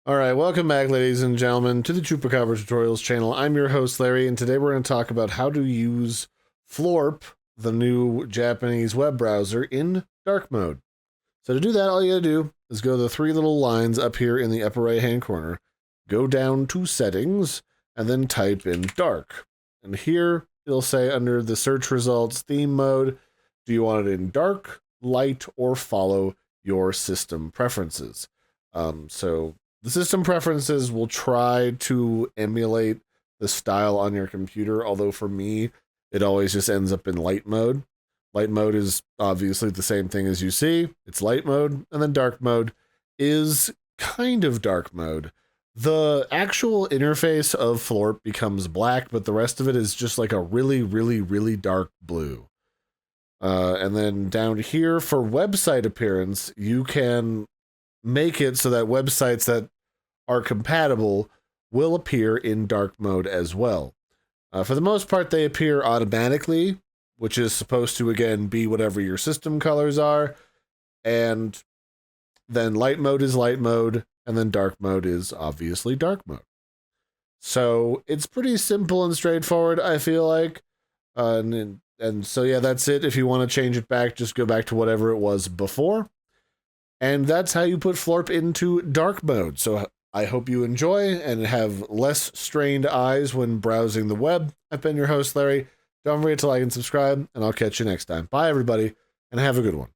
All right, welcome back, ladies and gentlemen, to the Chupacabra Tutorials channel. I'm your host, Larry, and today we're going to talk about how to use Floorp, the new Japanese web browser, in dark mode. So to do that, all you gotta do is go to the three little lines up here in the upper right-hand corner, go down to Settings, and then type in Dark. And here, it'll say under the search results, theme mode, do you want it in dark, light, or follow your system preferences? So the system preferences will try to emulate the style on your computer, although for me, it always just ends up in light mode. Light mode is obviously the same thing as you see. It's light mode, and then dark mode is kind of dark mode. The actual interface of Floorp becomes black, but the rest of it is just like a really, really, really dark blue. And then down here for website appearance, you can make it so that websites that are compatible will appear in dark mode as well. For the most part, they appear automatically, which is supposed to, again, be whatever your system colors are. And then light mode is light mode, and then dark mode is obviously dark mode. So it's pretty simple and straightforward, I feel like. And so, yeah, that's it. If you want to change it back, just go back to whatever it was before. And that's how you put Floorp into dark mode. So I hope you enjoy and have less strained eyes when browsing the web. I've been your host, Larry. Don't forget to like and subscribe, and I'll catch you next time. Bye, everybody, and have a good one.